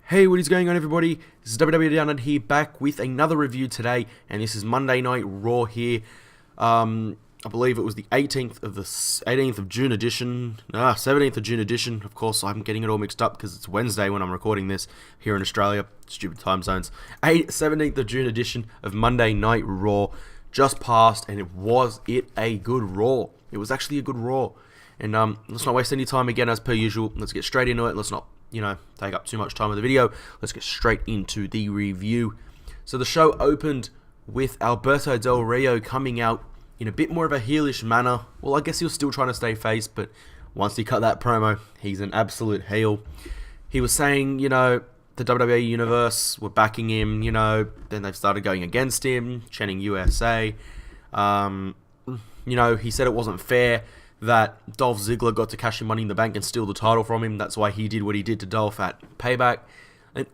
Hey, what is going on, everybody? This is WWE Down Under here, back with another review today, and this is Monday Night Raw here. I believe it was the 18th of June edition, 17th of June edition. Of course, I'm getting it all mixed up because it's Wednesday when I'm recording this here in Australia. Stupid time zones. 17th of June edition of Monday Night Raw just passed, and it was a good Raw. It was actually a good Raw. And let's not waste any time again, as per usual. Let's get straight into it. Let's not take up too much time of the video. Let's get straight into the review. So the show opened with Alberto Del Rio coming out in a bit more of a heelish manner. Well, I guess he was still trying to stay face, but once he cut that promo, he's an absolute heel. He was saying, the WWE Universe were backing him, then they've started going against him, chanting USA. He said it wasn't fair that Dolph Ziggler got to cash in Money in the Bank and steal the title from him. That's why he did what he did to Dolph at Payback. And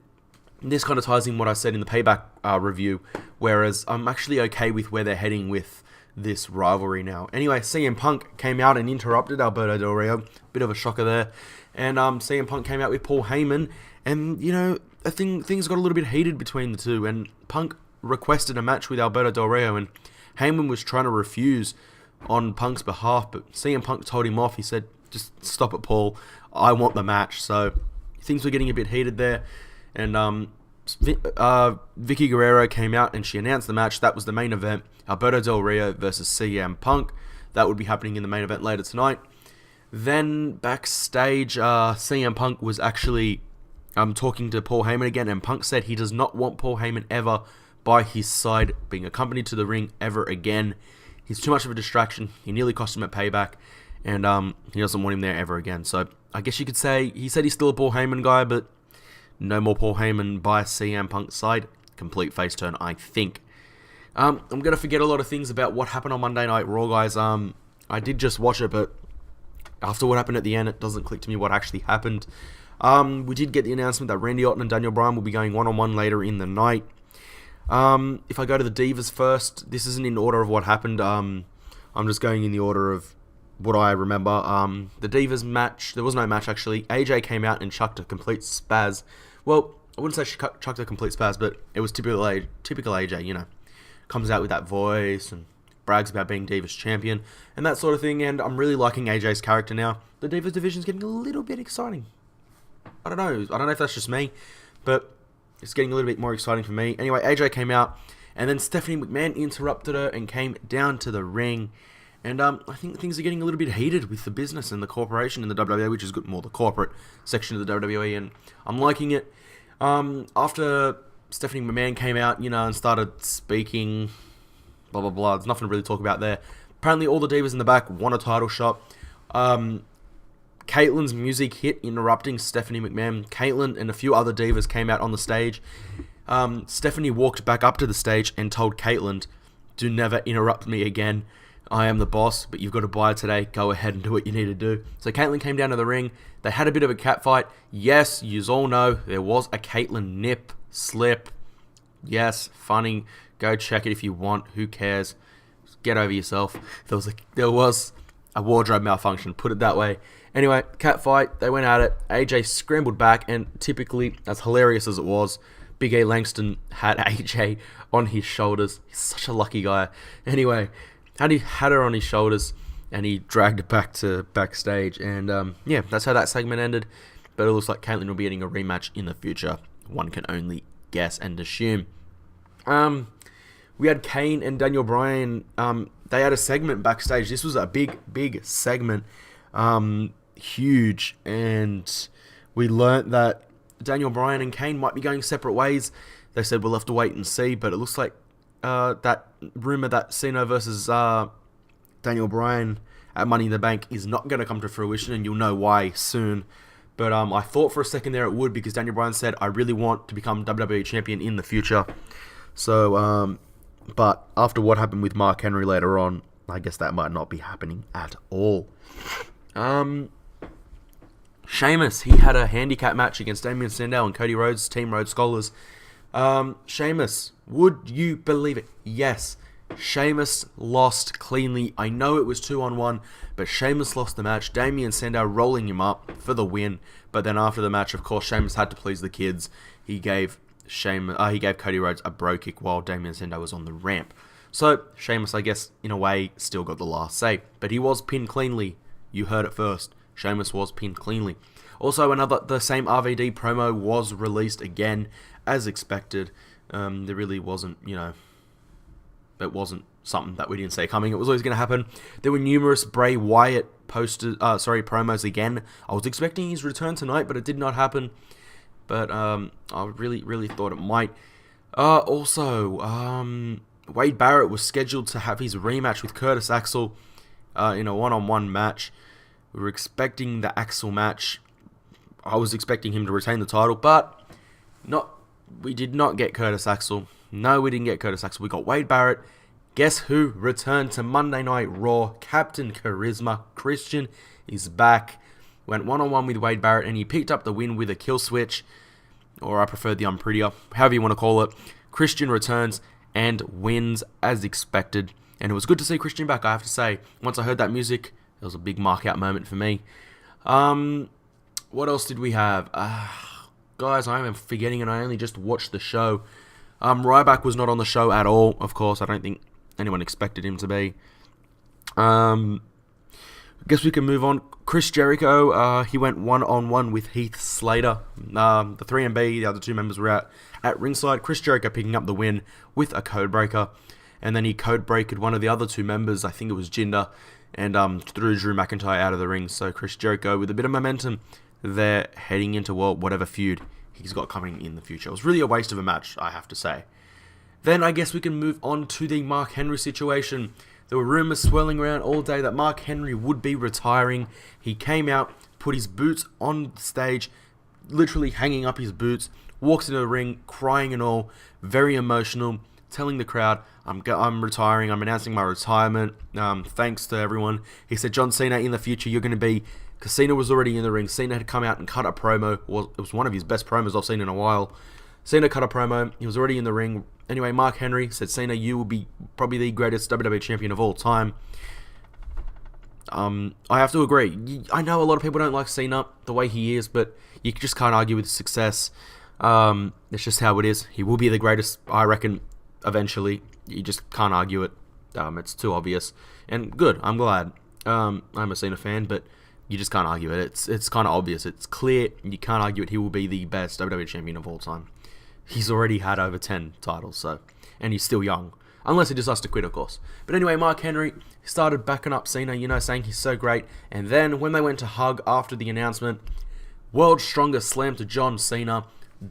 this kind of ties in what I said in the Payback review, whereas I'm actually okay with where they're heading with this rivalry now. Anyway, CM Punk came out and interrupted Alberto Del Rio. Bit of a shocker there. And CM Punk came out with Paul Heyman. And, I think things got a little bit heated between the two. And Punk requested a match with Alberto Del Rio. And Heyman was trying to refuse on Punk's behalf, but CM Punk told him off. He said, just stop it, Paul. I want the match. So things were getting a bit heated there. And Vicky Guerrero came out and she announced the match. That was the main event. Alberto Del Rio versus CM Punk. That would be happening in the main event later tonight. Then backstage, CM Punk was actually talking to Paul Heyman again, and Punk said he does not want Paul Heyman ever by his side, being accompanied to the ring ever again. He's too much of a distraction. He nearly cost him at Payback, and he doesn't want him there ever again. So I guess you could say he said he's still a Paul Heyman guy, but no more Paul Heyman by CM Punk's side. Complete face turn, I think. I'm going to forget a lot of things about what happened on Monday Night Raw, guys. I did just watch it, but after what happened at the end, it doesn't click to me what actually happened. We did get the announcement that Randy Orton and Daniel Bryan will be going one-on-one later in the night. If I go to the Divas first, this isn't in order of what happened. I'm just going in the order of what I remember. The Divas match, there was no match actually. AJ came out and chucked a complete spaz. Well, I wouldn't say she chucked a complete spaz, but it was typical AJ, comes out with that voice and brags about being Divas Champion and that sort of thing. And I'm really liking AJ's character now. The Divas division's getting a little bit exciting. I don't know if that's just me, but it's getting a little bit more exciting for me. Anyway, AJ came out, and then Stephanie McMahon interrupted her and came down to the ring. And I think things are getting a little bit heated with the business and the corporation in the WWE, which is good, more the corporate section of the WWE, and I'm liking it. After Stephanie McMahon came out, and started speaking, blah, blah, blah, there's nothing to really talk about there. Apparently, all the divas in the back won a title shot. Caitlin's music hit, interrupting Stephanie McMahon. Caitlin and a few other divas came out on the stage. Stephanie walked back up to the stage and told Caitlin, "Do never interrupt me again. I am the boss, but you've got to buy today. Go ahead and do what you need to do." So Caitlin came down to the ring. They had a bit of a cat fight. Yes, yous all know there was a Caitlin nip slip. Yes, funny. Go check it if you want. Who cares? Get over yourself. There was a wardrobe malfunction. Put it that way. Anyway, cat fight, they went at it. AJ scrambled back, and typically, as hilarious as it was, Big A Langston had AJ on his shoulders. He's such a lucky guy. Anyway, had her on his shoulders, and he dragged her back to backstage. And that's how that segment ended. But it looks like Caitlyn will be getting a rematch in the future. One can only guess and assume. We had Kane and Daniel Bryan. They had a segment backstage. This was a big segment. Huge, and we learnt that Daniel Bryan and Kane might be going separate ways. They said we'll have to wait and see, but it looks like that rumor that Cena versus Daniel Bryan at Money in the Bank is not going to come to fruition, and you'll know why soon. But I thought for a second there it would, because Daniel Bryan said, "I really want to become WWE Champion in the future." So, but after what happened with Mark Henry later on, I guess that might not be happening at all. Sheamus, he had a handicap match against Damien Sandow and Cody Rhodes, Team Rhodes Scholars. Sheamus, would you believe it? Yes, Sheamus lost cleanly. I know it was 2-on-1, but Sheamus lost the match. Damien Sandow rolling him up for the win. But then after the match, of course, Sheamus had to please the kids. He gave Cody Rhodes a bro kick while Damien Sandow was on the ramp. So Sheamus, I guess, in a way, still got the last say. But he was pinned cleanly. You heard it first. Sheamus was pinned cleanly. Also, the same RVD promo was released again, as expected. There really wasn't, it wasn't something that we didn't see coming. It was always going to happen. There were numerous Bray Wyatt promos again. I was expecting his return tonight, but it did not happen. But I really, really thought it might. Wade Barrett was scheduled to have his rematch with Curtis Axel in a one-on-one match. We were expecting the Axel match. I was expecting him to retain the title, but we did not get Curtis Axel. No, we didn't get Curtis Axel. We got Wade Barrett. Guess who returned to Monday Night Raw? Captain Charisma. Christian is back. Went one-on-one with Wade Barrett, and he picked up the win with a kill switch. Or I prefer the unprettier, however you want to call it. Christian returns and wins as expected. And it was good to see Christian back, I have to say. Once I heard that music, it was a big mark-out moment for me. What else did we have? Guys, I am forgetting, and I only just watched the show. Ryback was not on the show at all, of course. I don't think anyone expected him to be. I guess we can move on. Chris Jericho, he went one-on-one with Heath Slater. The 3MB, the other two members were out at ringside. Chris Jericho picking up the win with a codebreaker. And then he codebreaked one of the other two members, I think it was Jinder, and threw Drew McIntyre out of the ring. So Chris Jericho with a bit of momentum there heading into whatever feud he's got coming in the future. It was really a waste of a match, I have to say. Then I guess we can move on to the Mark Henry situation. There were rumors swirling around all day that Mark Henry would be retiring. He came out, put his boots on stage, literally hanging up his boots, walks into the ring, crying and all, very emotional, telling the crowd, I'm retiring, I'm announcing my retirement, thanks to everyone. He said, John Cena, in the future, you're going to be... Because Cena was already in the ring. Cena had come out and cut a promo. It was one of his best promos I've seen in a while. Cena cut a promo. He was already in the ring. Anyway, Mark Henry said, Cena, you will be probably the greatest WWE Champion of all time. I have to agree. I know a lot of people don't like Cena the way he is, but you just can't argue with his success. It's just how it is. He will be the greatest, I reckon, eventually. You just can't argue it. It's too obvious. And good, I'm glad. I'm a Cena fan, but you just can't argue it. It's kind of obvious. It's clear. You can't argue it. He will be the best WWE Champion of all time. He's already had over 10 titles, and he's still young. Unless he decides to quit, of course. But anyway, Mark Henry started backing up Cena, saying he's so great. And then when they went to hug after the announcement, World's Strongest Slam to John Cena.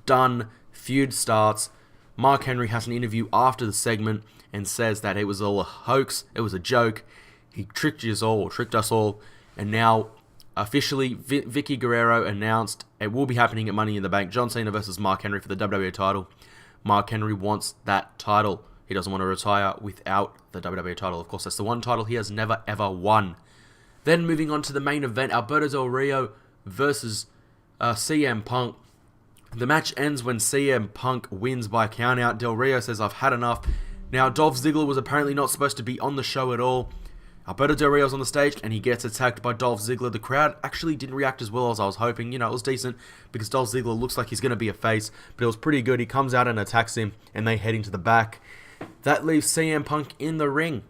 Done. Feud starts. Mark Henry has an interview after the segment and says that it was all a hoax. It was a joke. He tricked us all. And now... Officially, Vicky Guerrero announced it will be happening at Money in the Bank. John Cena versus Mark Henry for the WWE title. Mark Henry wants that title. He doesn't want to retire without the WWE title. Of course, that's the one title he has never, ever won. Then moving on to the main event, Alberto Del Rio versus CM Punk. The match ends when CM Punk wins by countout. Del Rio says, I've had enough. Now, Dolph Ziggler was apparently not supposed to be on the show at all. Alberto Del Rio's on the stage, and he gets attacked by Dolph Ziggler. The crowd actually didn't react as well as I was hoping. It was decent, because Dolph Ziggler looks like he's going to be a face, but it was pretty good. He comes out and attacks him, and they head into the back. That leaves CM Punk in the ring.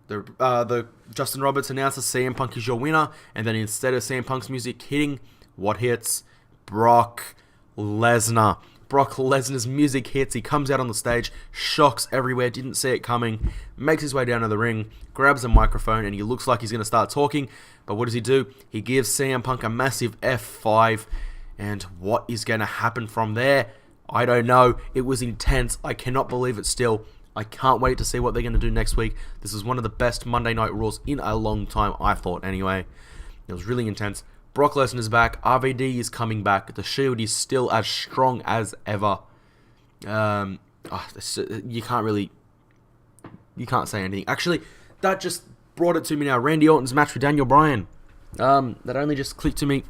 The Justin Roberts announces CM Punk is your winner, and then instead of CM Punk's music hitting, what hits? Brock Lesnar. Brock Lesnar's music hits, he comes out on the stage, shocks everywhere, didn't see it coming, makes his way down to the ring, grabs a microphone, and he looks like he's going to start talking, but what does he do? He gives CM Punk a massive F5, and what is going to happen from there? I don't know. It was intense. I cannot believe it still. I can't wait to see what they're going to do next week. This is one of the best Monday Night Raws in a long time, I thought, anyway. It was really intense. Brock Lesnar's back. RVD is coming back. The Shield is still as strong as ever. You can't say anything. Actually, that just brought it to me now. Randy Orton's match with Daniel Bryan. That only just clicked to me.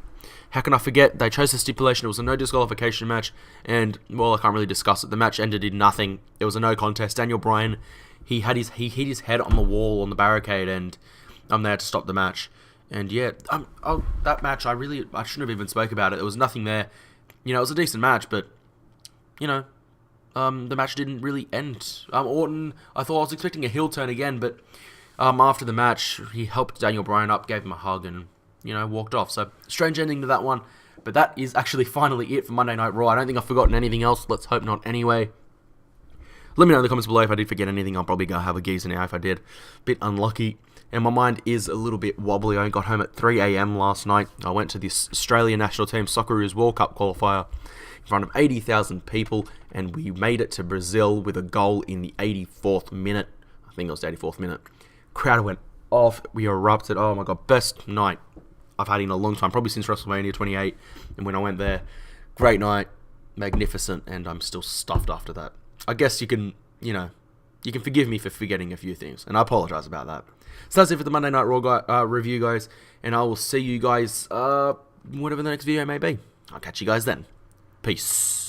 How can I forget? They chose the stipulation. It was a no disqualification match. And, well, I can't really discuss it. The match ended in nothing. It was a no contest. Daniel Bryan, he hit his head on the wall, on the barricade, and I'm there to stop the match. And yeah, that match, I shouldn't have even spoke about it. There was nothing there. You know, it was a decent match, but, you know, the match didn't really end. Orton, I was expecting a heel turn again, but after the match, he helped Daniel Bryan up, gave him a hug, and, you know, walked off. So, strange ending to that one. But that is actually finally it for Monday Night Raw. I don't think I've forgotten anything else. Let's hope not anyway. Let me know in the comments below if I did forget anything. I'll probably go have a geezer now if I did. Bit unlucky. And my mind is a little bit wobbly. I got home at 3 a.m. last night. I went to this Australian national team Socceroos World Cup qualifier in front of 80,000 people. And we made it to Brazil with a goal in the 84th minute. I think it was the 84th minute. Crowd went off. We erupted. Oh my God. Best night I've had in a long time. Probably since WrestleMania 28. And when I went there, great night. Magnificent. And I'm still stuffed after that. I guess you can, you know, you can forgive me for forgetting a few things. And I apologize about that. So that's it for the Monday Night Raw review, guys. And I will see you guys, whatever the next video may be. I'll catch you guys then. Peace.